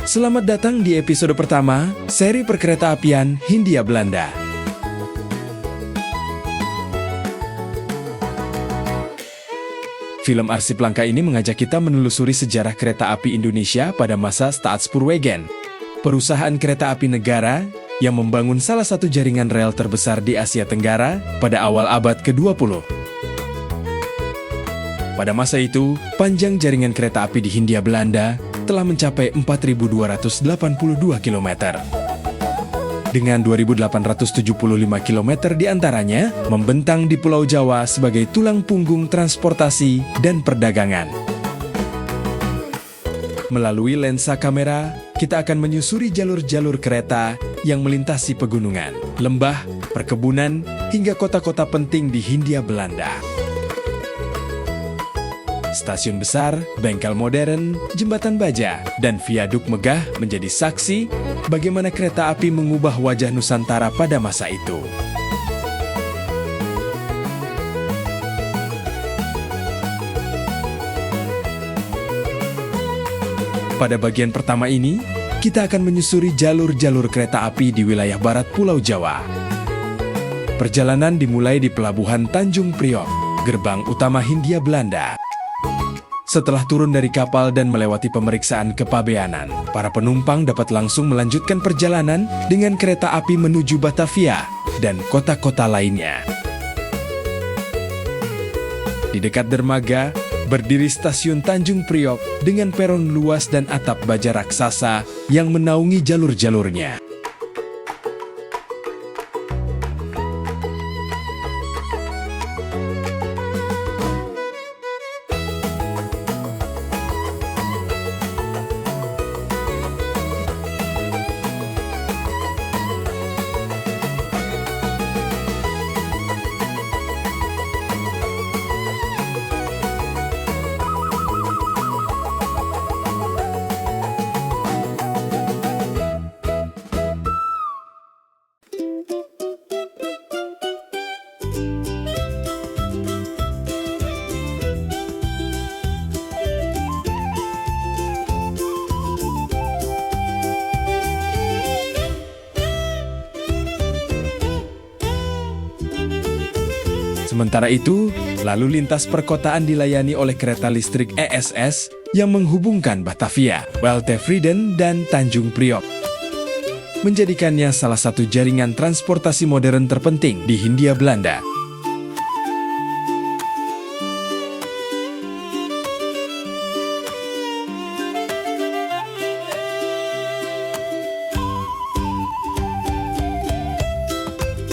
Selamat datang di episode pertama, seri perkereta-apian Hindia Belanda. Film Arsip Langka ini mengajak kita menelusuri sejarah kereta api Indonesia pada masa Staatspoorwegen, perusahaan kereta api negara yang membangun salah satu jaringan rel terbesar di Asia Tenggara pada awal abad ke-20. Pada masa itu, panjang jaringan kereta api di Hindia Belanda telah mencapai 4.282 km. Dengan 2.875 km diantaranya membentang di Pulau Jawa sebagai tulang punggung transportasi dan perdagangan. Melalui lensa kamera, kita akan menyusuri jalur-jalur kereta yang melintasi pegunungan, lembah, perkebunan, hingga kota-kota penting di Hindia Belanda. Stasiun besar, bengkel modern, jembatan baja, dan viaduk megah menjadi saksi bagaimana kereta api mengubah wajah Nusantara pada masa itu. Pada bagian pertama ini, kita akan menyusuri jalur-jalur kereta api di wilayah barat Pulau Jawa. Perjalanan dimulai di Pelabuhan Tanjung Priok, gerbang utama Hindia Belanda. Setelah turun dari kapal dan melewati pemeriksaan kepabeanan, para penumpang dapat langsung melanjutkan perjalanan dengan kereta api menuju Batavia dan kota-kota lainnya. Di dekat dermaga, berdiri stasiun Tanjung Priok dengan peron luas dan atap baja raksasa yang menaungi jalur-jalurnya. Sementara itu, lalu lintas perkotaan dilayani oleh kereta listrik ESS yang menghubungkan Batavia, Weltevreden, dan Tanjung Priok, menjadikannya salah satu jaringan transportasi modern terpenting di Hindia Belanda.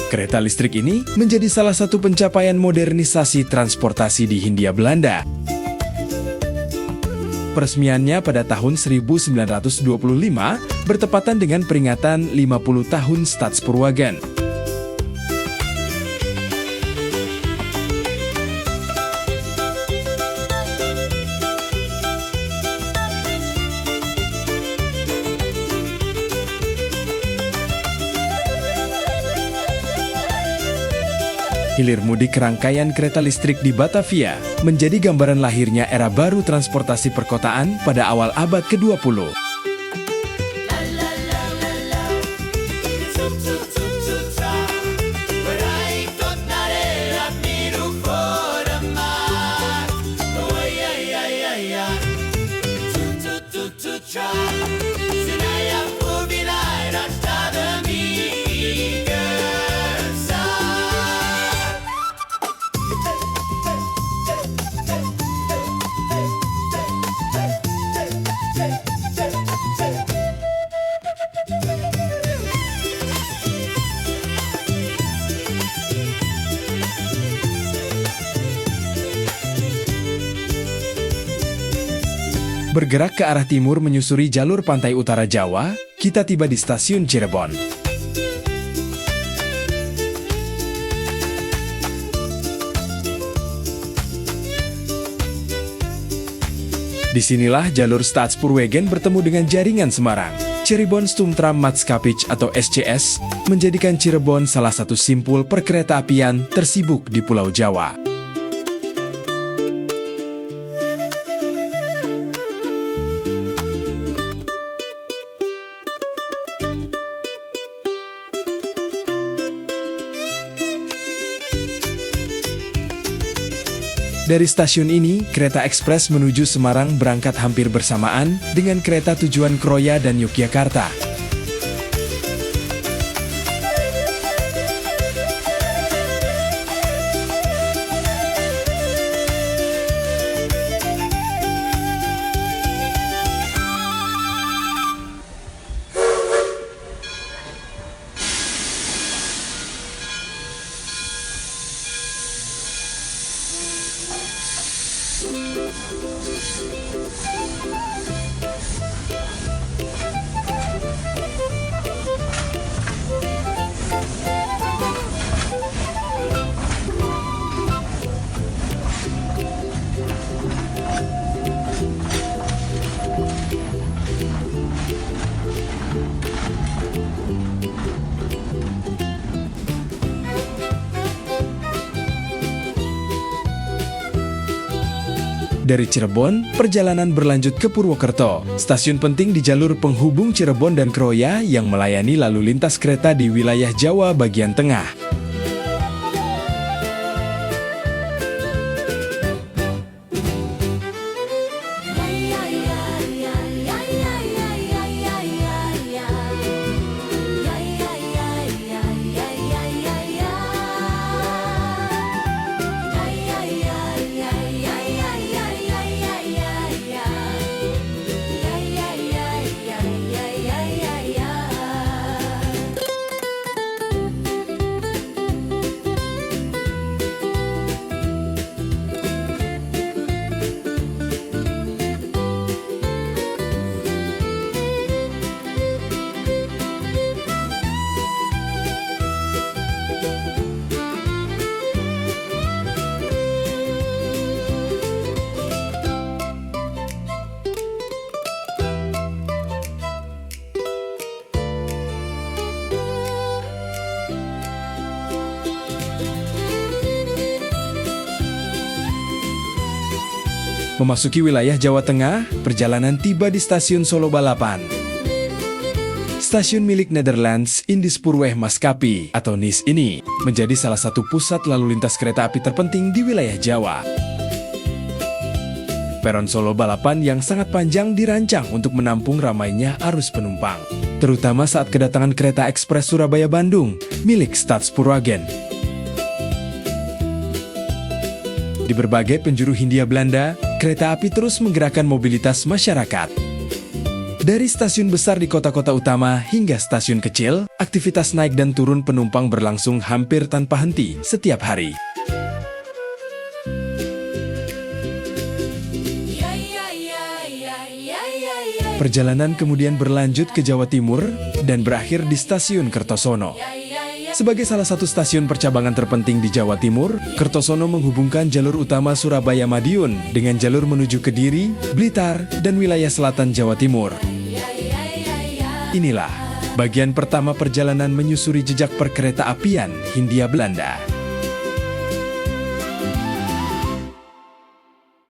Kereta listrik ini menjadi salah satu pencapaian modernisasi transportasi di Hindia Belanda. Peresmiannya pada tahun 1925 bertepatan dengan peringatan 50 tahun Staatspoorwegen. Hilir mudik rangkaian kereta listrik di Batavia menjadi gambaran lahirnya era baru transportasi perkotaan pada awal abad ke-20. Bergerak ke arah timur menyusuri jalur pantai utara Jawa, kita tiba di stasiun Cirebon. Disinilah jalur Staatspoorwegen bertemu dengan jaringan Semarang. Cirebon Stumtram-Maatskappij atau SCS menjadikan Cirebon salah satu simpul perkereta-apian tersibuk di Pulau Jawa. Dari stasiun ini, kereta ekspres menuju Semarang berangkat hampir bersamaan dengan kereta tujuan Kroya dan Yogyakarta. Dari Cirebon, perjalanan berlanjut ke Purwokerto, stasiun penting di jalur penghubung Cirebon dan Kroya yang melayani lalu lintas kereta di wilayah Jawa bagian tengah. Memasuki wilayah Jawa Tengah, perjalanan tiba di stasiun Solo Balapan. Stasiun milik Netherlands Indisch Spoorweg Maatschappij atau NIS ini menjadi salah satu pusat lalu lintas kereta api terpenting di wilayah Jawa. Peron Solo Balapan yang sangat panjang dirancang untuk menampung ramainya arus penumpang, terutama saat kedatangan kereta ekspres Surabaya-Bandung milik Staatspoorwagen. Di berbagai penjuru Hindia Belanda, kereta api terus menggerakkan mobilitas masyarakat. Dari stasiun besar di kota-kota utama hingga stasiun kecil, aktivitas naik dan turun penumpang berlangsung hampir tanpa henti setiap hari. Perjalanan kemudian berlanjut ke Jawa Timur dan berakhir di stasiun Kertosono. Sebagai salah satu stasiun percabangan terpenting di Jawa Timur, Kertosono menghubungkan jalur utama Surabaya-Madiun dengan jalur menuju Kediri, Blitar, dan wilayah selatan Jawa Timur. Inilah bagian pertama perjalanan menyusuri jejak perkereta apian Hindia Belanda.